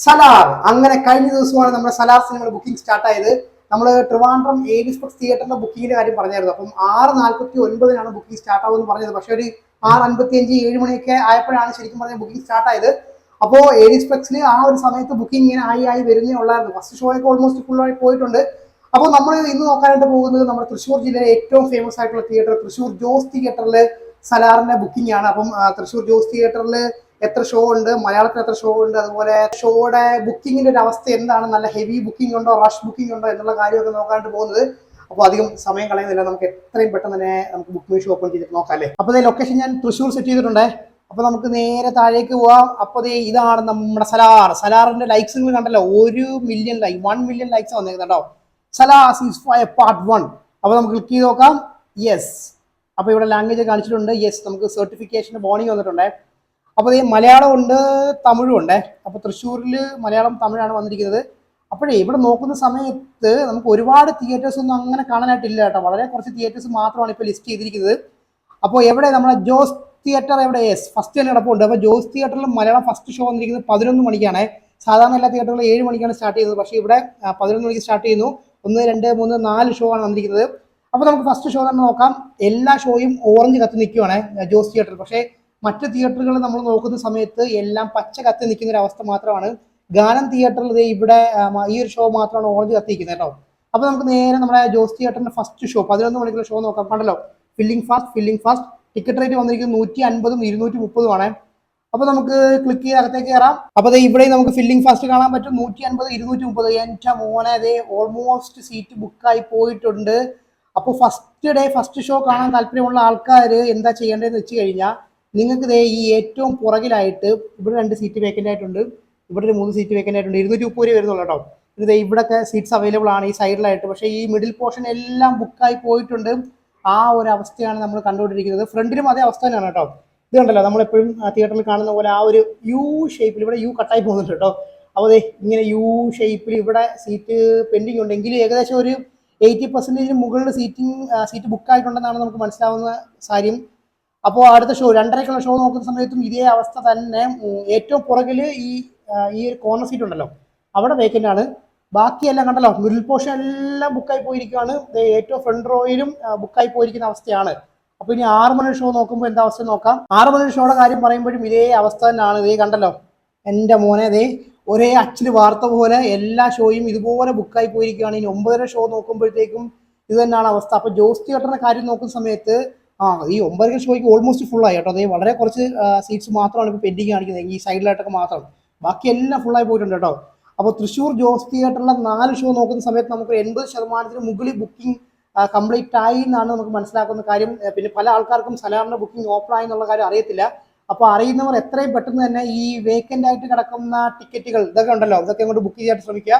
സലാർ അങ്ങനെ കഴിഞ്ഞ ദിവസമാണ് നമ്മുടെ സലാർ സിനിമയുടെ ബുക്കിംഗ് സ്റ്റാർട്ട് ആയത്. നമ്മൾ ട്രിവാൻഡ്രം എഡിസ്പെക്സ് തിയേറ്ററിന്റെ ബുക്കിങ്ങിന്റെ കാര്യം പറഞ്ഞായിരുന്നു. അപ്പം 6:49 ബുക്കിംഗ് സ്റ്റാർട്ട് ആവുമെന്ന് പറഞ്ഞത്. പക്ഷേ ഒരു 6:55 7 മണിയൊക്കെ ആയപ്പോഴാണ് ശരിക്കും പറഞ്ഞ ബുക്കിംഗ് സ്റ്റാർട്ട് ആയത്. അപ്പോൾ എഡിസ്പെക്സിൽ ആ ഒരു സമയത്ത് ബുക്കിംഗ് ഇങ്ങനെ ആയി വരുന്നേ ഉള്ളായിരുന്നു. ഫസ്റ്റ് ഷോ ഒക്കെ ഓൾമോസ്റ്റ് ഫുള്ളായി പോയിട്ടുണ്ട്. അപ്പോൾ നമ്മൾ ഇന്ന് നോക്കാനായിട്ട് പോകുന്നത് നമ്മുടെ തൃശ്ശൂർ ജില്ലയിലെ ഏറ്റവും ഫേമസ് ആയിട്ടുള്ള തിയേറ്റർ തൃശ്ശൂർ ജോസ് തിയേറ്ററിൽ സലാറിന്റെ ബുക്കിംഗ് ആണ്. അപ്പം തൃശ്ശൂർ ജോസ് തിയേറ്ററിൽ എത്ര ഷോ ഉണ്ട്, മലയാളത്തിൽ എത്ര ഷോ ഉണ്ട്, അതുപോലെ ഷോയുടെ ബുക്കിങ്ങിന്റെ ഒരു അവസ്ഥ എന്താണ്, നല്ല ഹെവി ബുക്കിംഗ് ഉണ്ടോ, റഷ് ബുക്കിംഗ് ഉണ്ടോ എന്നുള്ള കാര്യമൊക്കെ നോക്കാനായിട്ട് പോകുന്നത്. അപ്പോൾ അധികം സമയം കളയുന്നില്ല, നമുക്ക് എത്രയും പെട്ടെന്ന് തന്നെ നമുക്ക് ബുക്ക് മൈ ഷോ ഓപ്പൺ ചെയ്തിട്ട് നോക്കാം അല്ലേ. അപ്പോൾ അതേ ലൊക്കേഷൻ ഞാൻ തൃശ്ശൂർ സെറ്റ് ചെയ്തിട്ടുണ്ട്. അപ്പോൾ നമുക്ക് നേരെ താഴേക്ക് പോവാം. അപ്പോൾ ഇതാണ് നമ്മുടെ സലാറിന്റെ ലൈക്സ് നിങ്ങൾ കണ്ടല്ലോ, 1 മില്യൺ ലൈക്ക് 1 മില്യൺ ലൈക്സ് വന്നേക്കുന്നുണ്ടോ. Salaar season 5 part 1. അപ്പോൾ നമുക്ക് ക്ലിക്ക് ചെയ്ത് നോക്കാം. യെസ്, അപ്പോൾ ഇവിടെ ലാംഗ്വേജ് കാണിച്ചിട്ടുണ്ട്. യെസ്, നമുക്ക് സർട്ടിഫിക്കേഷൻ്റെ ബോണിങ് വന്നിട്ടുണ്ട്. അപ്പോൾ ഈ മലയാളം ഉണ്ട്, തമിഴും ഉണ്ട്. അപ്പോൾ തൃശ്ശൂരിൽ മലയാളം തമിഴാണ് വന്നിരിക്കുന്നത്. അപ്പോഴേ ഇവിടെ നോക്കുന്ന സമയത്ത് നമുക്ക് ഒരുപാട് തിയേറ്റേഴ്സ് ഒന്നും അങ്ങനെ കാണാനായിട്ടില്ല കേട്ടോ. വളരെ കുറച്ച് തിയേറ്റേഴ്സ് മാത്രമാണ് ഇപ്പോൾ ലിസ്റ്റ് ചെയ്തിരിക്കുന്നത്. അപ്പോൾ എവിടെ നമ്മുടെ ജോസ് തിയേറ്റർ എവിടെ? യെസ്, ഫസ്റ്റ് തന്നെ കിടപ്പുണ്ട്. അപ്പോൾ ജോസ് തിയേറ്ററിൽ മലയാളം ഫസ്റ്റ് ഷോ വന്നിരിക്കുന്നത് 11 മണിക്കാണ്. സാധാരണ എല്ലാ തിയേറ്ററുകളും 7 മണിക്കാണ് സ്റ്റാർട്ട് ചെയ്യുന്നത്. പക്ഷേ ഇവിടെ 11 മണിക്ക് സ്റ്റാർട്ട് ചെയ്യുന്നു. 1 2 3 4 ഷോ ആണ് വന്നിരിക്കുന്നത്. അപ്പോൾ നമുക്ക് ഫസ്റ്റ് ഷോ തന്നെ നോക്കാം. എല്ലാ ഷോയും ഓറഞ്ച് കത്തി നിൽക്കുവാണ് ജോസ് തിയേറ്ററിൽ. പക്ഷേ മറ്റ് തിയേറ്ററുകൾ നമ്മൾ നോക്കുന്ന സമയത്ത് എല്ലാം പച്ച കത്തി നിൽക്കുന്ന ഒരു അവസ്ഥ മാത്രമാണ്. ഗാനം തിയേറ്ററിൽ ഇവിടെ ഈ ഒരു ഷോ മാത്രമാണ് ഓറഞ്ച് കത്തിയിരിക്കുന്നത് കേട്ടോ. അപ്പോൾ നമുക്ക് നേരെ നമ്മുടെ ജോസ് തിയേറ്ററിന്റെ ഫസ്റ്റ് ഷോ 11 മണിക്കുള്ള ഷോ നോക്കാം. കണ്ടല്ലോ, ഫില്ലിംഗ് ഫാസ്റ്റ്. ടിക്കറ്റ് റേറ്റ് വന്നിരിക്കുന്നത് 150 230 ആണ്. അപ്പോൾ നമുക്ക് ക്ലിക്ക് ചെയ്ത് അകത്തേക്ക് കയറാം. അപ്പോൾ ഇവിടെ നമുക്ക് ഫില്ലിംഗ് ഫാസ്റ്റ് കാണാൻ പറ്റും. 150 230. എൻ്റെ മോനെ, അതേ ഓൾമോസ്റ്റ് സീറ്റ് ബുക്കായി പോയിട്ടുണ്ട്. അപ്പോൾ ഫസ്റ്റ് ഷോ കാണാൻ താല്പര്യമുള്ള ആൾക്കാർ എന്താ ചെയ്യേണ്ടതെന്ന് വെച്ച് കഴിഞ്ഞാൽ, നിങ്ങൾക്ക് ഈ ഏറ്റവും പുറകിലായിട്ട് ഇവിടെ 2 സീറ്റ് വേക്കൻ്റ് ആയിട്ടുണ്ട്, ഇവിടെ ഒരു 3 സീറ്റ് വേക്കൻ്റ് ആയിട്ടുണ്ട്. 230 വരുന്നുള്ളൂ കേട്ടോ. ഇത് ഇവിടെയൊക്കെ സീറ്റ്സ് അവൈലബിൾ ആണ് ഈ സൈഡിലായിട്ട്. പക്ഷേ ഈ മിഡിൽ പോർഷൻ എല്ലാം ബുക്കായി പോയിട്ടുണ്ട്. ആ ഒരു അവസ്ഥയാണ് നമ്മൾ കണ്ടുകൊണ്ടിരിക്കുന്നത്. ഫ്രണ്ടിലും അതേ അവസ്ഥ തന്നെയാണ് കേട്ടോ. ഇത് കണ്ടല്ലോ, നമ്മളെപ്പോഴും തിയേറ്ററിൽ കാണുന്ന പോലെ ആ ഒരു യു ഷേപ്പിൽ ഇവിടെ യു കട്ടായി പോകുന്നുണ്ട് കേട്ടോ. അപ്പോൾ ഇങ്ങനെ യു ഷേപ്പിൽ ഇവിടെ സീറ്റ് പെൻഡിങ് ഉണ്ടെങ്കിൽ ഏകദേശം ഒരു 80% മുകളിൽ സീറ്റ് ബുക്കായിട്ടുണ്ടെന്നാണ് നമുക്ക് മനസ്സിലാവുന്ന കാര്യം. അപ്പോൾ അടുത്ത ഷോ 2:30 ഷോ നോക്കുന്ന സമയത്തും ഇതേ അവസ്ഥ തന്നെ. ഏറ്റവും പുറകിൽ ഈ ഒരു കോർണർ സീറ്റ് ഉണ്ടല്ലോ, അവിടെ വേക്കൻ്റ് ആണ്. ബാക്കിയെല്ലാം കണ്ടല്ലോ, മിഡിൽ പോർഷൻ എല്ലാം ബുക്കായി പോയിരിക്കുകയാണ്. ഏറ്റവും ഫ്രണ്ട് റോയിലും ബുക്കായി പോയിരിക്കുന്ന അവസ്ഥയാണ്. അപ്പോൾ ഇനി 6 മണി ഷോ നോക്കുമ്പോൾ എന്താ അവസ്ഥ നോക്കാം. 6 മണി ഷോയുടെ കാര്യം പറയുമ്പോഴും ഇതേ അവസ്ഥ തന്നെയാണ്. ഇതേ കണ്ടല്ലോ, എൻ്റെ മോനെ, ഒരേ അച്ചിൽ വാർത്ത പോലെ എല്ലാ ഷോയും ഇതുപോലെ ബുക്കായി പോയിരിക്കുകയാണ്. ഇനി 9:30 ഷോ നോക്കുമ്പോഴത്തേക്കും ഇത് തന്നെയാണ് അവസ്ഥ. അപ്പോൾ ജോസ് തിയേറ്ററിന്റെ കാര്യം നോക്കുന്ന സമയത്ത് ഈ 9:30 ഷോയ്ക്ക് ഓൾമോസ്റ്റ് ഫുള്ളായി കേട്ടോ. അതേ വളരെ കുറച്ച് സീറ്റ്സ് മാത്രമാണ് ഇപ്പോൾ പെൻഡിങ് കാണിക്കുന്നത്, ഈ സൈഡിലായിട്ടൊക്കെ മാത്രം. ബാക്കി എല്ലാം ഫുള്ളായി പോയിട്ടുണ്ട് കേട്ടോ. അപ്പോൾ തൃശ്ശൂർ ജോസ് തിയേറ്ററിലെ 4 ഷോ നോക്കുന്ന സമയത്ത് നമുക്ക് 80% മുകളിൽ ബുക്കിംഗ് കംപ്ലീറ്റ് ആയി എന്നാണ് നമുക്ക് മനസ്സിലാക്കുന്ന കാര്യം. പിന്നെ പല ആൾക്കാർക്കും സലാറിന്റെ ബുക്കിംഗ് ഓപ്പൺ ആയി എന്നുള്ള കാര്യം അറിയത്തില്ല. അപ്പോൾ അറിയുന്നവർ എത്രയും പെട്ടെന്ന് തന്നെ ഈ വേക്കൻ്റ് ആയിട്ട് കിടക്കുന്ന ടിക്കറ്റുകൾ ഇതൊക്കെ ഉണ്ടല്ലോ, ഇതൊക്കെ അങ്ങോട്ട് ബുക്ക് ചെയ്യാൻ ശ്രമിക്കുക.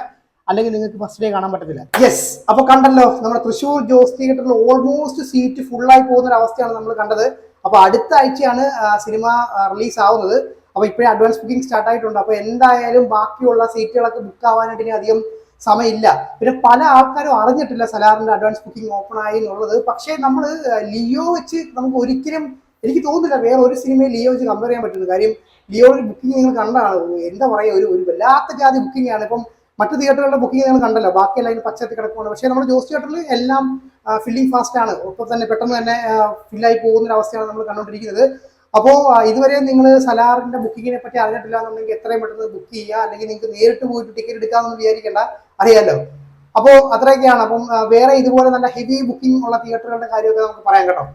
അല്ലെങ്കിൽ നിങ്ങൾക്ക് ഫസ്റ്റ് ഡേ കാണാൻ പറ്റത്തില്ല. യെസ്, അപ്പോൾ കണ്ടല്ലോ, നമ്മുടെ തൃശ്ശൂർ ജോസ് തിയേറ്ററിൽ ഓൾമോസ്റ്റ് സീറ്റ് ഫുള്ളായി പോകുന്ന ഒരു അവസ്ഥയാണ് നമ്മൾ കണ്ടത്. അപ്പോൾ അടുത്ത ആഴ്ചയാണ് സിനിമ റിലീസ് ആവുന്നത്. അപ്പോൾ ഇപ്പോഴേ അഡ്വാൻസ് ബുക്കിംഗ് സ്റ്റാർട്ട് ആയിട്ടുണ്ട്. അപ്പോൾ എന്തായാലും ബാക്കിയുള്ള സീറ്റുകളൊക്കെ ബുക്ക് ആവാനായിട്ട് ഇനി അധികം സമയമില്ല. പിന്നെ പല ആൾക്കാരും അറിഞ്ഞിട്ടില്ല സലാറിന്റെ അഡ്വാൻസ് ബുക്കിംഗ് ഓപ്പൺ ആയി എന്നുള്ളത്. പക്ഷേ നമ്മൾ ലിയോ വെച്ച് നമുക്ക് ഒരിക്കലും എനിക്ക് തോന്നുന്നില്ല വേറെ ഒരു സിനിമയിൽ ലിയോ വെച്ച് കമ്പയർ ചെയ്യാൻ പറ്റുന്നത്. കാര്യം ലിയോയുടെ ബുക്കിംഗ് നിങ്ങൾ കണ്ടാണ്, എന്താ പറയുക, ഒരു വല്ലാത്ത ജാതി ബുക്കിംഗ് ആണ്. ഇപ്പം മറ്റു തിയേറ്ററുകളുടെ ബുക്കിംഗ് നിങ്ങൾ കണ്ടല്ലോ, ബാക്കിയെല്ലാം അതിന് പച്ചത്തി കിടക്കുന്നുണ്ട്. പക്ഷേ നമ്മുടെ ജോസ് തിയേറ്ററിൽ എല്ലാം ഫില്ലിംഗ് ഫാസ്റ്റ് ആണ്. ഒപ്പം തന്നെ പെട്ടെന്ന് തന്നെ ഫില്ലായി പോകുന്ന ഒരു അവസ്ഥയാണ് നമ്മൾ കണ്ടുകൊണ്ടിരിക്കുന്നത്. അപ്പോൾ ഇതുവരെ നിങ്ങൾ സലാറിന്റെ ബുക്കിങ്ങിനെ പറ്റി അറിഞ്ഞിട്ടില്ല എന്നുണ്ടെങ്കിൽ എത്രയും പെട്ടെന്ന് ബുക്ക് ചെയ്യുക. അല്ലെങ്കിൽ നിങ്ങൾക്ക് നേരിട്ട് പോയിട്ട് ടിക്കറ്റ് എടുക്കാമെന്ന് വിചാരിക്കേണ്ട, അറിയാലോ. അപ്പോൾ അത്രയൊക്കെയാണ്. അപ്പം വേറെ ഇതുപോലെ നല്ല ഹെവി ബുക്കിംഗ് ഉള്ള തിയേറ്ററുകളുടെ കാര്യമൊക്കെ നമുക്ക് പറയാം കേട്ടോ.